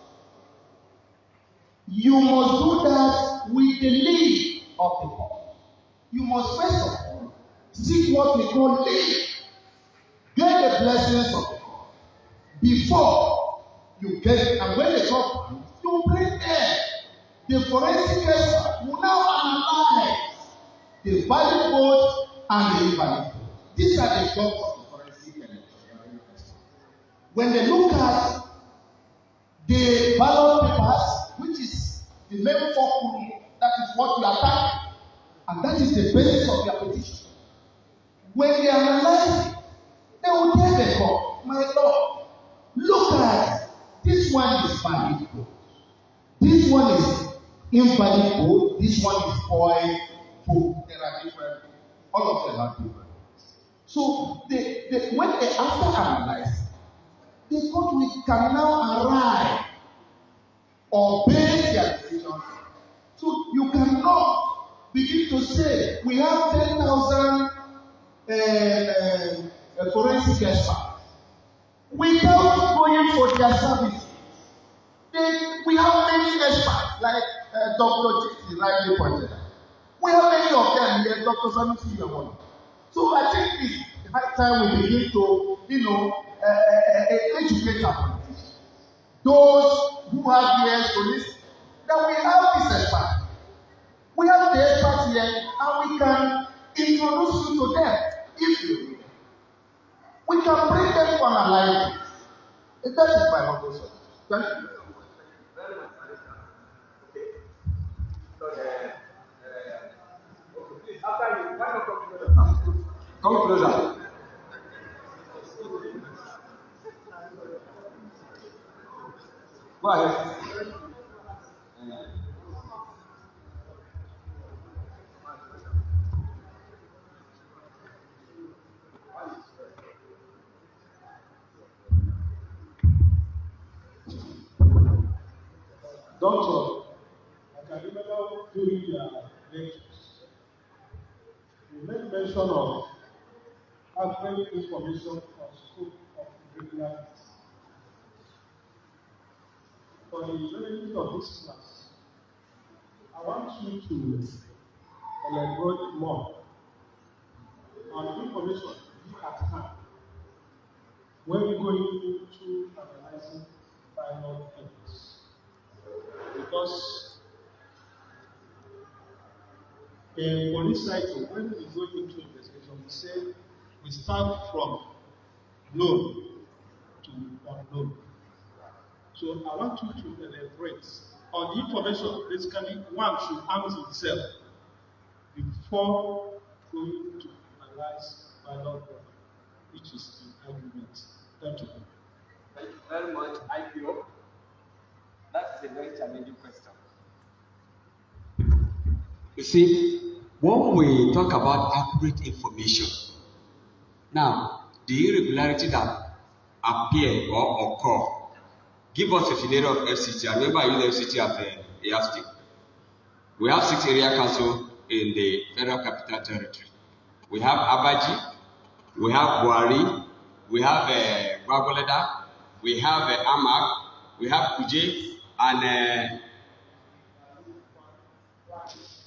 You must do that with the leave of the court. You must first of all seek what we call leave. Get the blessings of the court before you get it. And when the court comes, you bring them. The forensic expert will now analyze the valid vote and the invalid vote. These are the jobs of the forensic electioneering expert. When they look at the ballot papers, which is the main focal, that is what you are attacking, and that is the basis of your petition. When they analyze it, they will tell the court, my Lord, look at this one is valid vote. This one is invalid vote. This one is void vote. There are different. All of them are different. So when they after analyze, the court can now arrive or base their decision. So you cannot begin to say we have 10,000 forensic experts without going for their services. Then we have many experts like Dr. J. rightly pointed out. We have many of them here, Dr. Sanusi here one. So I think it's high time we begin to, educate our politicians. Those who have ears to listen, that we have this expert. We have the experts here, and we can introduce you to them if you will. We can bring them to an alliance. That is my humble suggestion. Thank you. Very much, okay. So, please, after you, why not come closer? Come closer. Go ahead. Doctor, I can remember during your lectures, you made mention of having information on scope of irregularities. For the benefit of this class, I I want you to elaborate more on information you at hand when we go into analyzing final evidence. Because in police cycle, when we go into investigation, we say we start from known to unknown. So I want you to elaborate on the information. Basically, one should arm himself before going to analyze final problem, which is the argument. Thank you. Thank you very much, IPO. That is a very challenging question. You see, when we talk about accurate information, now the irregularity that appear or occur, give us a scenario of FCT. I remember I used FCT as a yardstick. We have 6 area council in the Federal Capital Territory. We have Abuja, we have Buhari, we have Gwagwalada, we have Amak, we have Kuje, and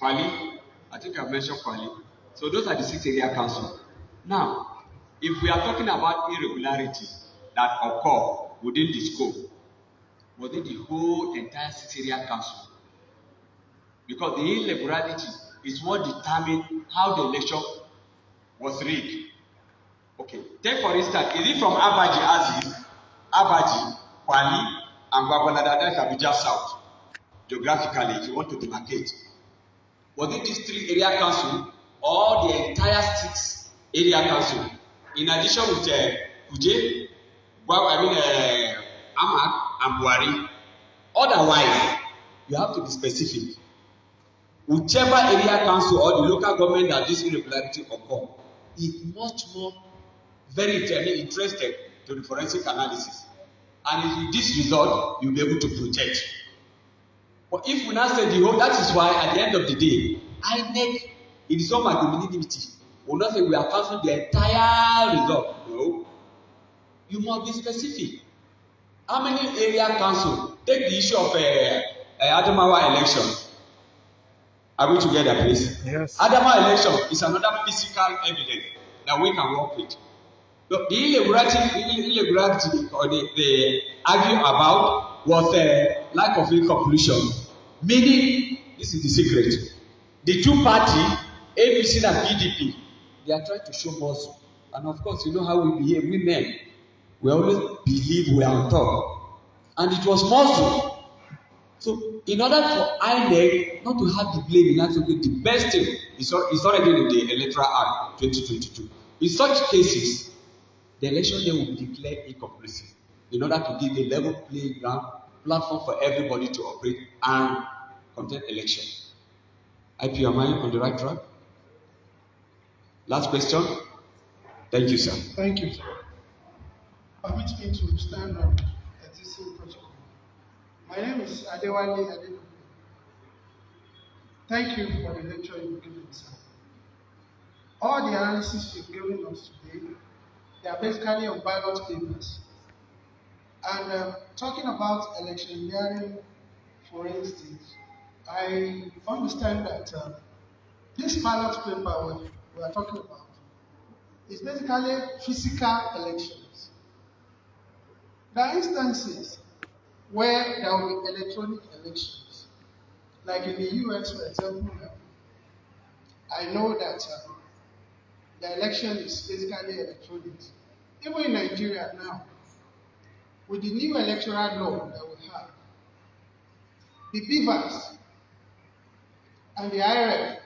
Kwali. I think I've mentioned Kwali. So those are the 6 area councils. Now, if we are talking about irregularity that occur within the scope, within the whole entire 6 area council, because the irregularity is what determines how the election was rigged. Okay, take for instance, is it from Abuja as is, Abuja, Kwali, and Gwagwalada, that's Abuja South, geographically, if you want to demarcate? Was it these 3 area council or the entire 6 area council? In addition with Kuje, Amak, and Buhari. Otherwise, you have to be specific. Whichever area council or the local government that this irregularity occur is much more very interested to the forensic analysis. And with this result, you'll be able to project. But if we now say the whole, that is why at the end of the day, INEC, it is not my community. We will not say we are canceling the entire result. No. You must be specific. How many area council? Take the issue of Adamawa election. Are we together, please? Yes. Adamawa election is another physical evidence that we can work with. The irregularity or they argue about was a lack of conclusion. Meaning, this is the secret. The 2 parties, APC and PDP, they are trying to show muscle. And of course, you know how we behave, we men. We always believe we are on top. And it was muscle. So, in order for INEC not to have the blame in that, the best thing is already in the Electoral Act 2022. In such cases, the election day will be declared inconclusive in order to give a level playing ground platform for everybody to operate and conduct election. IP, am I on the right track? Last question. Thank you, sir. Thank you, sir. Permit me to stand on existing protocol. My name is Adewale Adekunle. Thank you for the lecture you've given, sir. All the analysis you've given us today, they are basically on ballot papers. And talking about electioneering forensics, I understand that this ballot paper we are talking about is basically physical elections. There are instances where there will be electronic elections. Like in the US, for example, I know that the election is basically electronic. Even in Nigeria now, with the new electoral law that we have, the BVAS and the IRF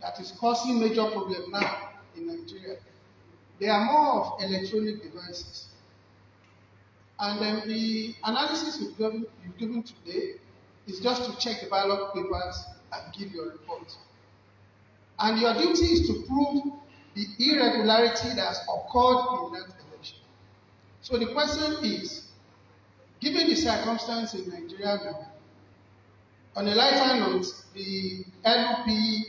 that is causing major problem now in Nigeria, they are more of electronic devices. And then the analysis you've given today is just to check the ballot papers and give your report. And your duty is to prove the irregularity that has occurred in that election. So the question is, given the circumstance in Nigeria now, on a lighter note, the LP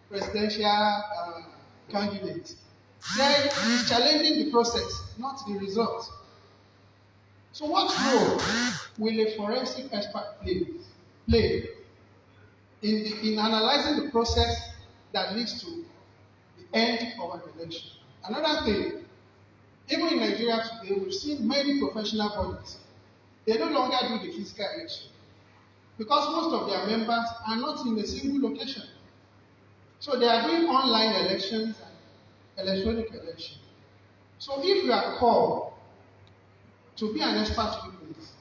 presidential candidate, then is challenging the process, not the result. So what role will a forensic expert play in analyzing the process that leads to the end of an election. Another thing, even in Nigeria today, we've seen many professional bodies. They no longer do the physical election because most of their members are not in a single location. So they are doing online elections and electronic elections. So if you are called to be an expert witness,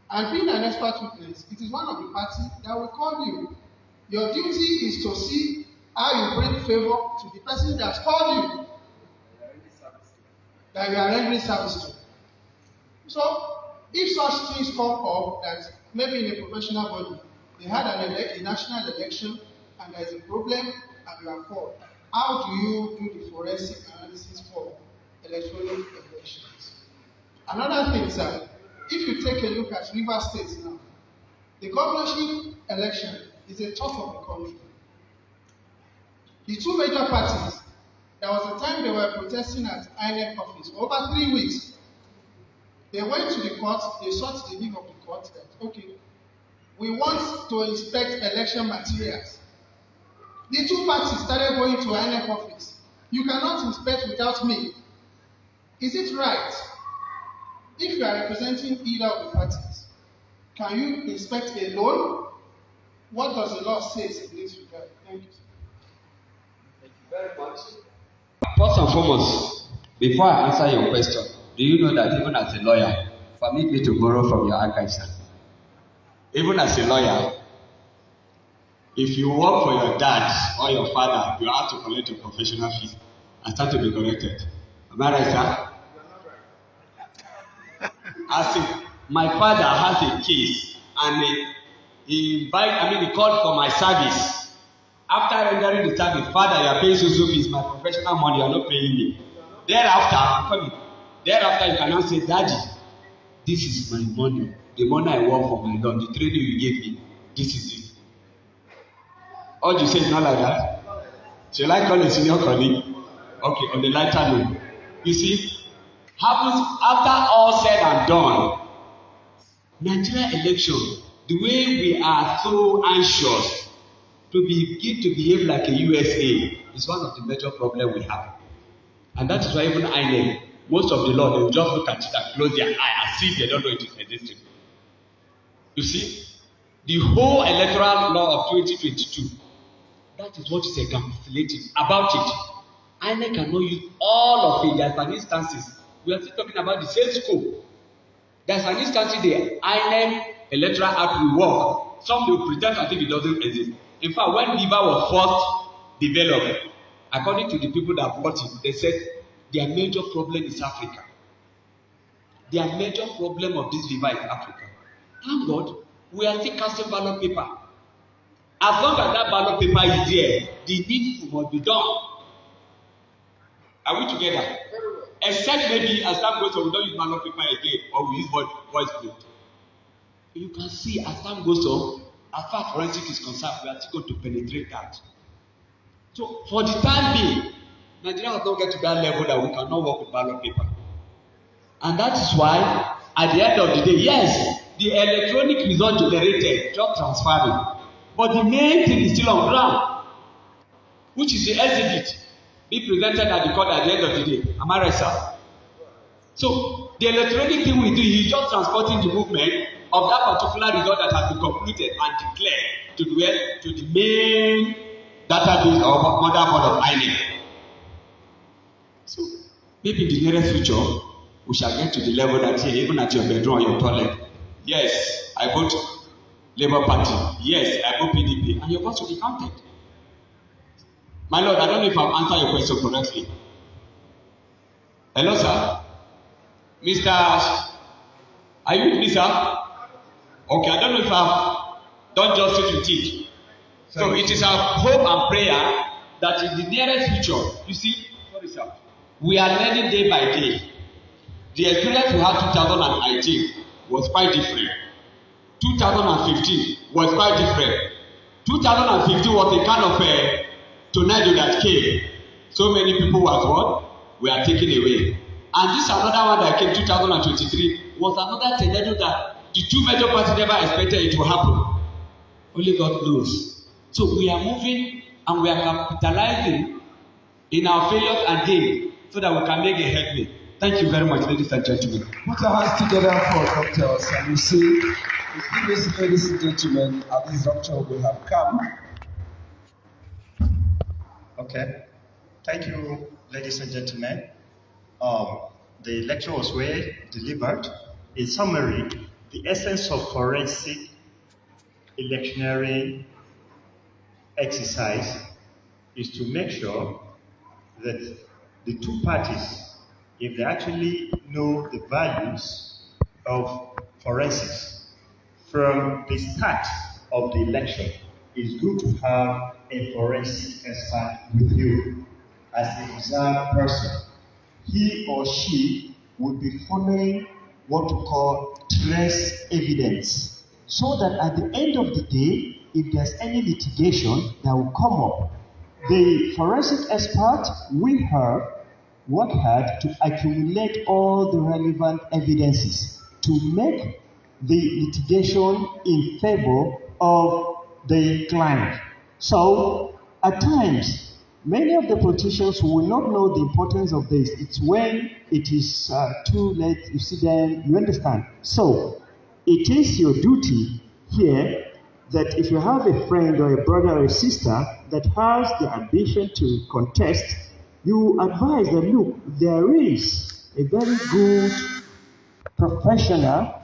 and being an expert witness, it is one of the parties that will call you. Your duty is to see how you bring favor to the person that's called you, that you are rendering service to. So, if such things come up that maybe in a professional body, they had a national election and there is a problem and you are called, how do you do the forensic analysis for electronic elections? Another thing, sir, if you take a look at Rivers State now, the governorship election is a talk of the country. The two major parties, there was a time they were protesting at INEC office for over 3 weeks. They went to the court, they sought the leave of the court that, okay, we want to inspect election materials. The two parties started going to INEC office. You cannot inspect without me. Is it right? If you are representing either of the parties, can you inspect alone? What does the law say in this regard? Thank you. Thank you very much. First and foremost, before I answer your question, do you know that even as a lawyer, permit me to borrow from your archives, sir. Even as a lawyer, if you work for your dad or your father, you have to collect your professional fees and start to be corrected. Am I right, sir? As if my father has a case and he called for my service. After rendering the service, father, you are paying so fees, my professional money, you are not paying me. Thereafter, you can now say, Daddy, this is my money. The money I work for my Lord, the training you gave me, this is it. All you say is not like that. Shall I call a senior colleague? Okay, on the lighter note. You see, happens after all said and done. Nigeria election, the way we are so anxious to begin to behave like a USA is one of the major problems we have. And that is why even INEC, most of the law, they will just look at it and close their eye as if they don't know it is existing. You see, the whole electoral law of 2022, that is what is encapsulated about it. INEC cannot use all of it. There are some instances. We are still talking about the same scope. There are some instances the INEC electoral act will work. Some will pretend as if it doesn't exist. In fact, when Viva was first developed, according to the people that bought it, they said their major problem is Africa. Their major problem of this Viva is Africa. Thank God, we are still casting ballot paper. As long as that ballot paper is there, the needful must be done. Are we together? Except maybe as time goes on, we don't use ballot paper again, or we use voice vote. You can see as time goes on, as far as forensic is concerned, we are still going to penetrate that. So for the time being, Nigeria has not get to that level that we cannot work with ballot paper. And that is why, at the end of the day, yes, the electronic result generated, just transferring. But the main thing is still on ground, which is the exhibit being presented at the court at the end of the day. Am I right, sir? So the electronic thing we do is just transporting the movement of that particular result that has been concluded and declared to the main database or motherboard of INEC. So maybe in the nearest future, we shall get to the level that here, even at your bedroom or your toilet, yes, I vote Labour Party, yes, I vote PDP, and your vote will be counted. My Lord, I don't know if I've answered your question correctly. Hello, sir? Mr. Are you with me, sir? Okay, I don't know if I've done justice with it. So it is our hope and prayer that in the nearest future, you see, sorry, sir, we are learning day by day. The experience we had 2019 was quite different. 2015 was quite different. 2015 was a kind of a tornado that came. So many people was what? Were taken away. And this another one that came 2023 was another tornado that the two major parties never expected it to happen. Only God knows. So we are moving and we are capitalizing in our failures and gain so that we can make a headway. Thank you very much, ladies and gentlemen. Put our hands together for Dr. Sanusi. Ladies and gentlemen, at this juncture we have come. Okay. Thank you, ladies and gentlemen. The lecture was well delivered. In summary, the essence of forensic electioneering exercise is to make sure that the two parties, if they actually know the values of forensics from the start of the election, it's good to have a forensic expert with you as a reserved person. He or she will be following what we call trace evidence, so that at the end of the day, if there's any litigation that will come up, the forensic expert will work hard to accumulate all the relevant evidences to make the litigation in favor of the client. So, at times, many of the politicians will not know the importance of this. It's when it is too late, you see them, you understand. So, it is your duty here that if you have a friend or a brother or a sister that has the ambition to contest, you advise them, look, there is a very good professional.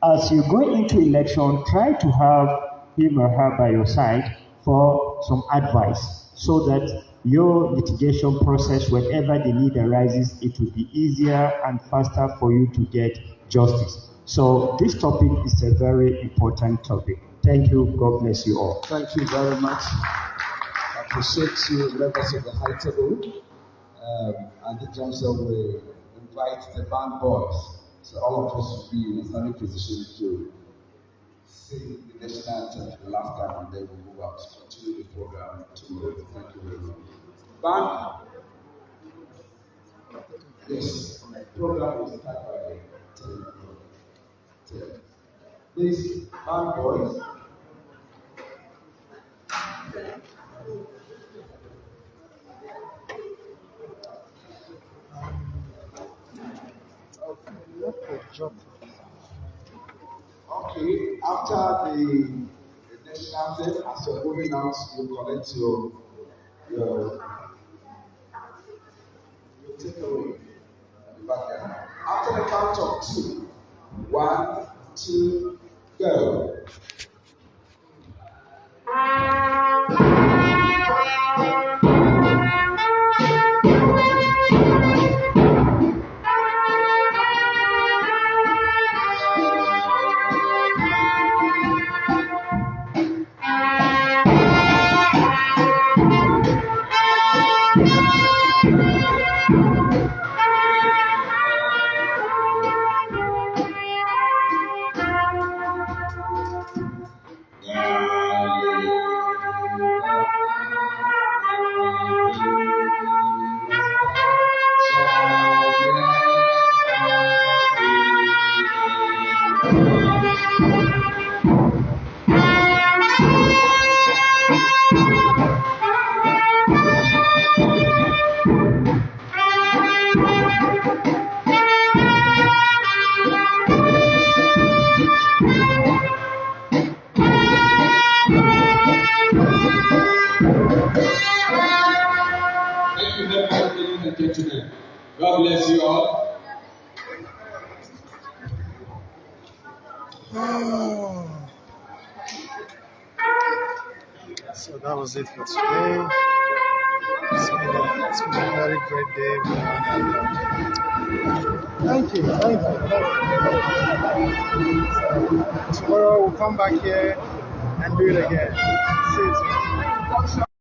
As you go into election, try to have him or her by your side for some advice so that your litigation process, whenever the need arises, it will be easier and faster for you to get justice. So this topic is a very important topic. Thank you. God bless you all. Thank you very much. I appreciate you, members of the high table. And the council will invite the band boys. So all of us will be in a standing position to sing the national anthem for the last time, and then we'll move out to continue the program tomorrow. Thank you very much. Band. Yes, the program will start by 10. Please, band boys. Okay, after the national anthem, as you're moving out, you collect your takeaway at the back end. After the count of 2, 1, 2, go. God bless you all. So that was it for today. It's been a very great day, thank you. So, tomorrow we'll come back here and do it again. See you tomorrow.